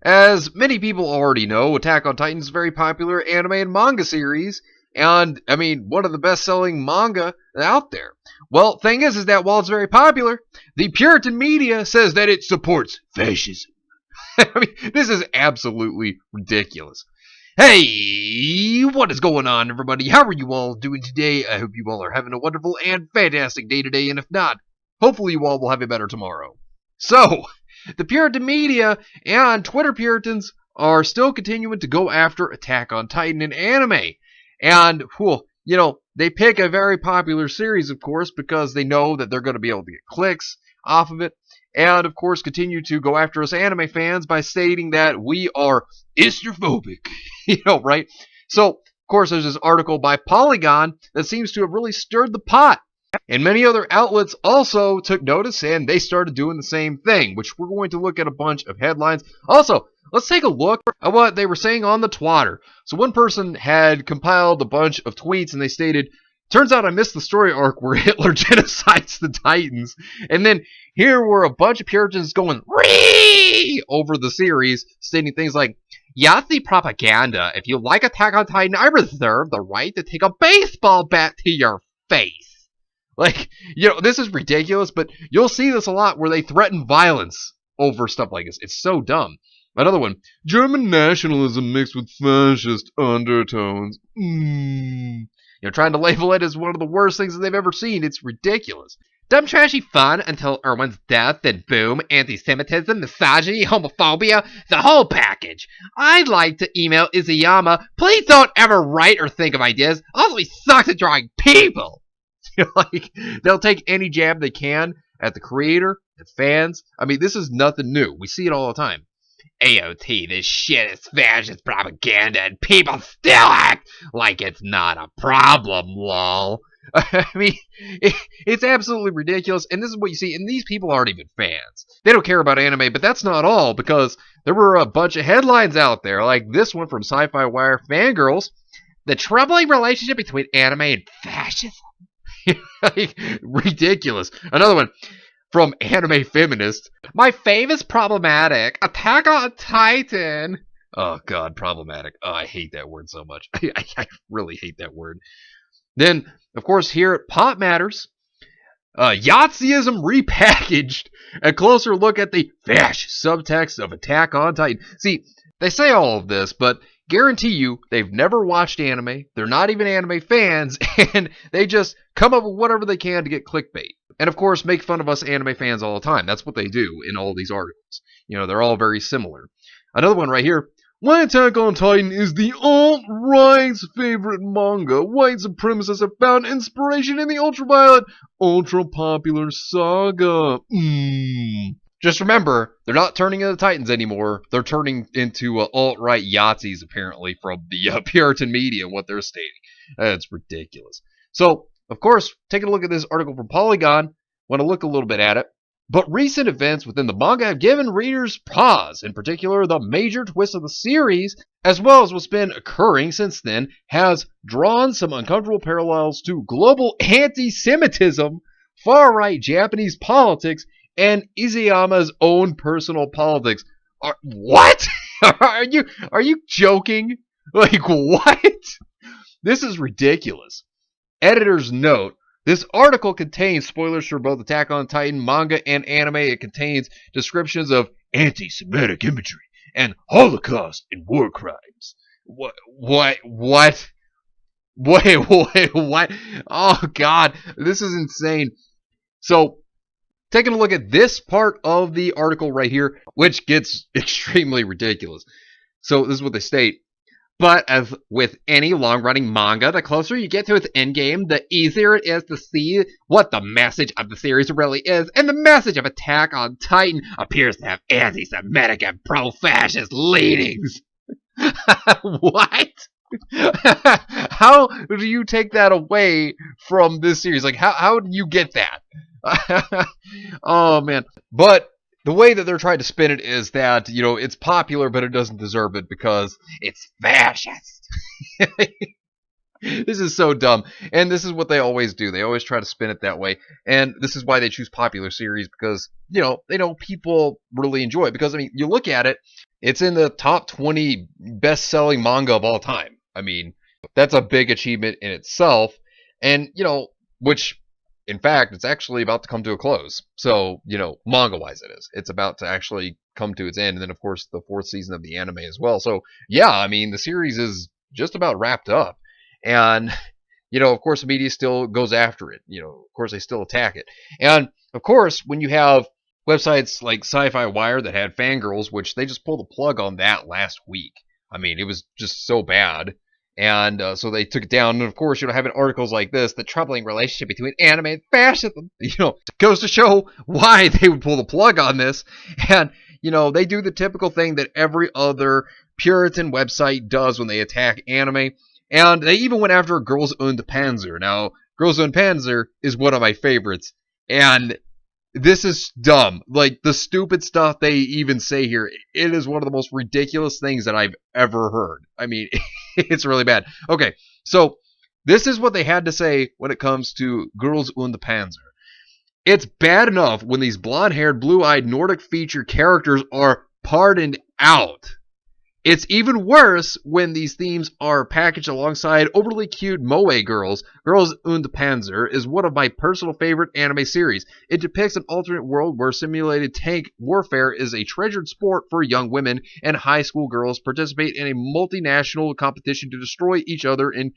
As many people already know, Attack on Titan is a very popular anime and manga series, and I mean, one of the best-selling manga out there. Well, thing is that while it's very popular, the Puritan media says that it supports fascism. I mean, this is absolutely ridiculous. Hey, what is going on, everybody? How are you all doing today? I hope you all are having a wonderful and fantastic day today, and if not, hopefully you all will have a better tomorrow. So, the Puritan media and Twitter Puritans are still continuing to go after Attack on Titan and anime. And, they pick a very popular series, of course, because they know that they're going to be able to get clicks off of it. And, of course, continue to go after us anime fans by stating that we are Istrophobic. Right? So, of course, there's this article by Polygon that seems to have really stirred the pot. And many other outlets also took notice, and they started doing the same thing, which we're going to look at a bunch of headlines. Also, let's take a look at what they were saying on the Twitter. So one person had compiled a bunch of tweets, and they stated, "Turns out I missed the story arc where Hitler genocides the Titans." And then here were a bunch of Puritans going "Ree!" over the series, stating things like, "Yahtzee propaganda. If you like Attack on Titan, I reserve the right to take a baseball bat to your face." Like, this is ridiculous, but you'll see this a lot where they threaten violence over stuff like this. It's so dumb. Another one, "German nationalism mixed with fascist undertones." Trying to label it as one of the worst things that they've ever seen. It's ridiculous. Dumb, trashy fun until Erwin's death, then boom, anti-Semitism, misogyny, homophobia, the whole package. I'd like to email Izayama, please don't ever write or think of ideas. Also, he sucks at drawing people. They'll take any jab they can at the creator, at fans. I mean, this is nothing new. We see it all the time. AOT, this shit is fascist propaganda, and people still act like it's not a problem, lol. I mean, it's absolutely ridiculous, and this is what you see, and these people aren't even fans. They don't care about anime, but that's not all, because there were a bunch of headlines out there, like this one from Sci-Fi Wire Fangirls, "The troubling relationship between anime and fascism." Ridiculous. Another one from Anime Feminist, "My fave is problematic. Attack on Titan." Oh god, problematic. Oh, I hate that word so much. I really hate that word. Then, of course, here at Pop Matters, Yahtzeeism repackaged. A closer look at the fascist subtext of Attack on Titan. See, they say all of this, but guarantee you they've never watched anime, they're not even anime fans, and they just come up with whatever they can to get clickbait. And of course, make fun of us anime fans all the time. That's what they do in all these articles. They're all very similar. Another one right here. "Why Attack on Titan is the alt-right's favorite manga. White supremacists have found inspiration in the ultraviolet, ultra-popular saga." Just remember, they're not turning into Titans anymore. They're turning into alt-right Yahtzees, apparently, from the Puritan media, what they're stating. It's ridiculous. So, of course, taking a look at this article from Polygon, want to look a little bit at it. But recent events within the manga have given readers pause. In particular, the major twist of the series, as well as what's been occurring since then, has drawn some uncomfortable parallels to global anti-Semitism, far-right Japanese politics, and Izayama's own personal politics. What? Are you joking? Like, what? This is ridiculous. Editor's note: this article contains spoilers for both Attack on Titan manga and anime. It contains descriptions of anti-Semitic imagery and Holocaust and war crimes. What? Wait, what? Oh, God. This is insane. So, taking a look at this part of the article right here, which gets extremely ridiculous. So this is what they state. "But as with any long-running manga, the closer you get to its endgame, the easier it is to see what the message of the series really is. And the message of Attack on Titan appears to have anti-Semitic and pro-fascist leanings." What? How do you take that away from this series? Like, how do you get that? Oh, man. But the way that they're trying to spin it is that, it's popular, but it doesn't deserve it because it's fascist. This is so dumb. And this is what they always do. They always try to spin it that way. And this is why they choose popular series because, they know people really enjoy it. Because, you look at it, It's in the top 20 best-selling manga of all time. I mean, that's a big achievement in itself. And, which, in fact, it's actually about to come to a close. So, manga-wise it is. It's about to actually come to its end. And then, of course, the fourth season of the anime as well. So, yeah, I mean, the series is just about wrapped up. And, of course, the media still goes after it. Of course, they still attack it. And, of course, when you have websites like Sci-Fi Wire that had fangirls, which they just pulled the plug on that last week. I mean, it was just so bad. And so they took it down. And of course, having articles like this, the troubling relationship between anime and fascism, goes to show why they would pull the plug on this. And, they do the typical thing that every other Puritan website does when they attack anime. And they even went after Girls und Panzer. Now, Girls und Panzer is one of my favorites. And this is dumb. Like, the stupid stuff they even say here, it is one of the most ridiculous things that I've ever heard. I mean, it's really bad. Okay, so this is what they had to say when it comes to Girls und Panzer. It's bad enough when these blonde-haired, blue-eyed Nordic feature characters are pardoned out. It's even worse when these themes are packaged alongside overly cute moe girls. Girls und Panzer is one of my personal favorite anime series. It depicts an alternate world where simulated tank warfare is a treasured sport for young women, and high school girls participate in a multinational competition to destroy each other in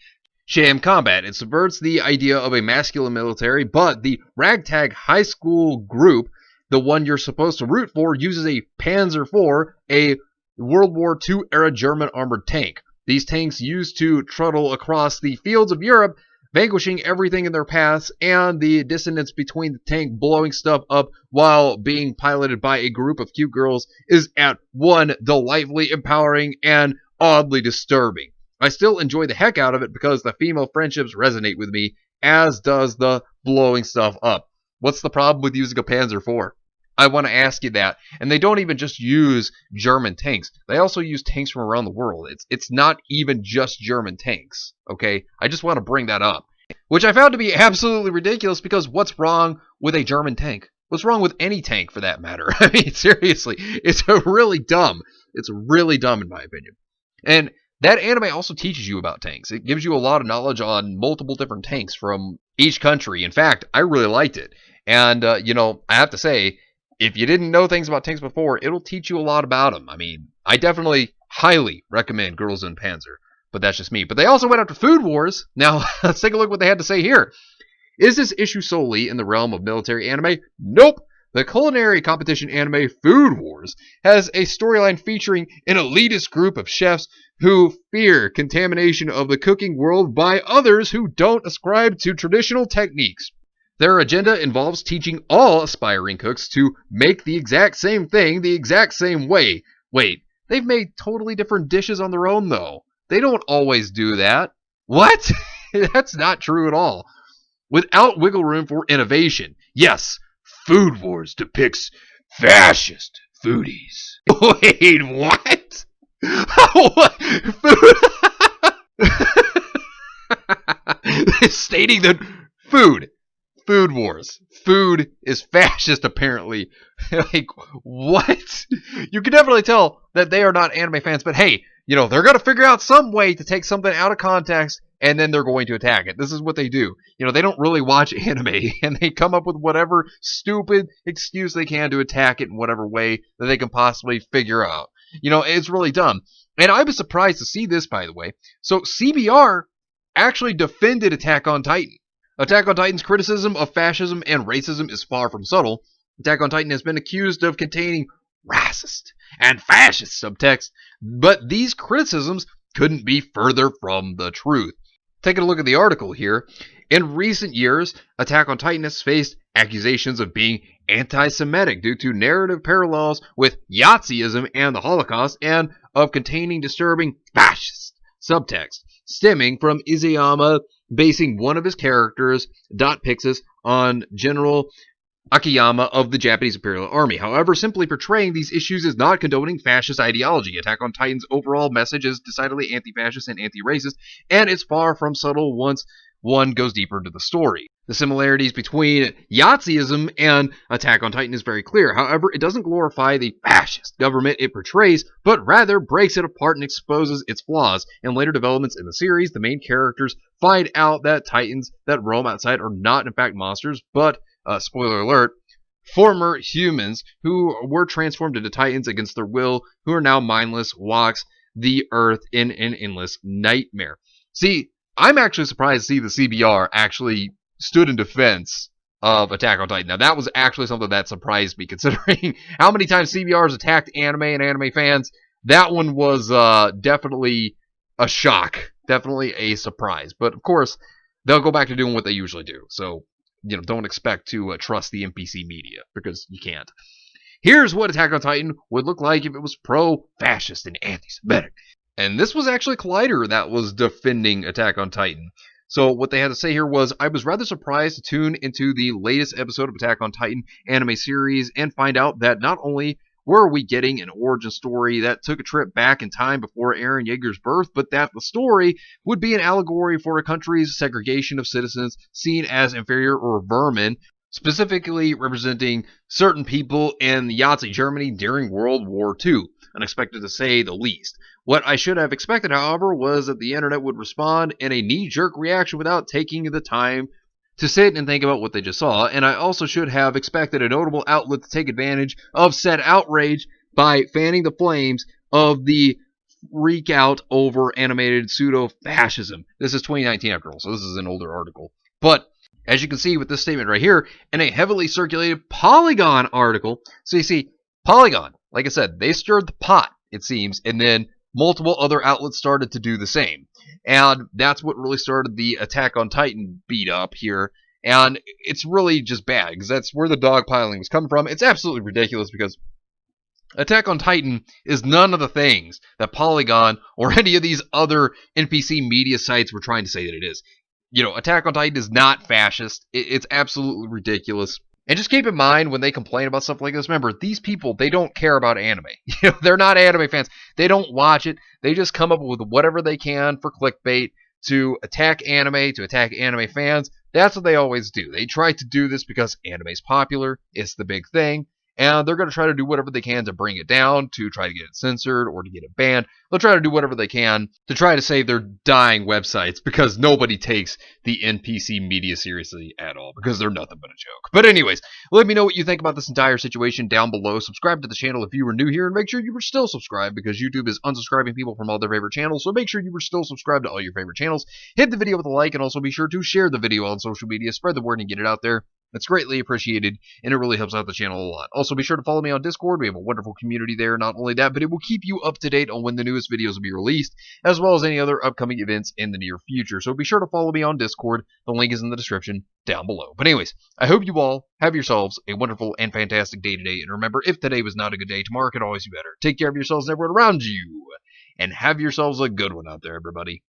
sham combat. It subverts the idea of a masculine military, but the ragtag high school group, the one you're supposed to root for, uses a Panzer IV, a World War II era German armored tank. These tanks used to trundle across the fields of Europe, vanquishing everything in their paths, and the dissonance between the tank blowing stuff up while being piloted by a group of cute girls is at one delightfully empowering and oddly disturbing. I still enjoy the heck out of it because the female friendships resonate with me, as does the blowing stuff up. What's the problem with using a Panzer IV? I want to ask you that. And they don't even just use German tanks. They also use tanks from around the world. It's not even just German tanks, okay? I just want to bring that up. Which I found to be absolutely ridiculous because what's wrong with a German tank? What's wrong with any tank for that matter? I mean, seriously, it's really dumb. It's really dumb in my opinion. And that anime also teaches you about tanks. It gives you a lot of knowledge on multiple different tanks from each country. In fact, I really liked it. And, I have to say, if you didn't know things about tanks before, it'll teach you a lot about them. I mean, I definitely highly recommend Girls und Panzer, but that's just me. But they also went after Food Wars. Now, let's take a look at what they had to say here. Is this issue solely in the realm of military anime? Nope. The culinary competition anime Food Wars has a storyline featuring an elitist group of chefs who fear contamination of the cooking world by others who don't ascribe to traditional techniques. Their agenda involves teaching all aspiring cooks to make the exact same thing the exact same way. Wait, they've made totally different dishes on their own, though. They don't always do that. What? That's not true at all. Without wiggle room for innovation. Yes, Food Wars depicts fascist foodies. Wait, what? What? Food? Stating that Food Wars. Food is fascist, apparently. Like, what? You can definitely tell that they are not anime fans, but hey, they're going to figure out some way to take something out of context, and then they're going to attack it. This is what they do. They don't really watch anime, and they come up with whatever stupid excuse they can to attack it in whatever way that they can possibly figure out. It's really dumb. And I was surprised to see this, by the way. So, CBR actually defended Attack on Titan. Attack on Titan's criticism of fascism and racism is far from subtle. Attack on Titan has been accused of containing racist and fascist subtext, but these criticisms couldn't be further from the truth. Taking a look at the article here, in recent years, Attack on Titan has faced accusations of being anti-Semitic due to narrative parallels with Nazism and the Holocaust, and of containing disturbing fascist subtext, stemming from Izayama basing one of his characters, Dot Pixis, on General Akiyama of the Japanese Imperial Army. However, simply portraying these issues is not condoning fascist ideology. Attack on Titan's overall message is decidedly anti-fascist and anti-racist, and it's far from subtle once one goes deeper into the story. The similarities between Yazidism and Attack on Titan is very clear. However, it doesn't glorify the fascist government it portrays, but rather breaks it apart and exposes its flaws. In later developments in the series, the main characters find out that Titans that roam outside are not in fact monsters, but, spoiler alert, former humans who were transformed into Titans against their will, who are now mindless, walks the earth in an endless nightmare. See, I'm actually surprised to see the CBR actually stood in defense of Attack on Titan. Now, that was actually something that surprised me, considering how many times CBRs attacked anime and anime fans. That one was definitely a shock, definitely a surprise. But, of course, they'll go back to doing what they usually do. So, don't expect to trust the NPC media, because you can't. Here's what Attack on Titan would look like if it was pro-fascist and anti-Semitic. And this was actually Collider that was defending Attack on Titan. So what they had to say here was, I was rather surprised to tune into the latest episode of Attack on Titan anime series and find out that not only were we getting an origin story that took a trip back in time before Eren Yeager's birth, but that the story would be an allegory for a country's segregation of citizens seen as inferior or vermin, specifically representing certain people in Nazi Germany during World War II. Unexpected to say the least. What I should have expected, however, was that the internet would respond in a knee-jerk reaction without taking the time to sit and think about what they just saw, and I also should have expected a notable outlet to take advantage of said outrage by fanning the flames of the freak out over animated pseudo-fascism. This is 2019 after all, so this is an older article. But as you can see with this statement right here, in a heavily circulated Polygon article, so you see, Polygon, like I said, they stirred the pot, it seems, and then multiple other outlets started to do the same. And that's what really started the Attack on Titan beat up here. And it's really just bad, because that's where the dogpiling was coming from. It's absolutely ridiculous, because Attack on Titan is none of the things that Polygon or any of these other NPC media sites were trying to say that it is. Attack on Titan is not fascist. It's absolutely ridiculous. And just keep in mind when they complain about stuff like this, remember, these people, they don't care about anime. They're not anime fans. They don't watch it. They just come up with whatever they can for clickbait to attack anime fans. That's what they always do. They try to do this because anime's popular. It's the big thing. And they're going to try to do whatever they can to bring it down, to try to get it censored or to get it banned. They'll try to do whatever they can to try to save their dying websites, because nobody takes the NPC media seriously at all, because they're nothing but a joke. But anyways, let me know what you think about this entire situation down below. Subscribe to the channel if you were new here, and make sure you were still subscribed, because YouTube is unsubscribing people from all their favorite channels. So make sure you were still subscribed to all your favorite channels. Hit the video with a like, and also be sure to share the video on social media. Spread the word and get it out there. That's greatly appreciated, and it really helps out the channel a lot. Also, be sure to follow me on Discord. We have a wonderful community there. Not only that, but it will keep you up to date on when the newest videos will be released, as well as any other upcoming events in the near future. So be sure to follow me on Discord. The link is in the description down below. But anyways, I hope you all have yourselves a wonderful and fantastic day today. And remember, if today was not a good day, tomorrow could always be better. Take care of yourselves and everyone around you, and have yourselves a good one out there, everybody.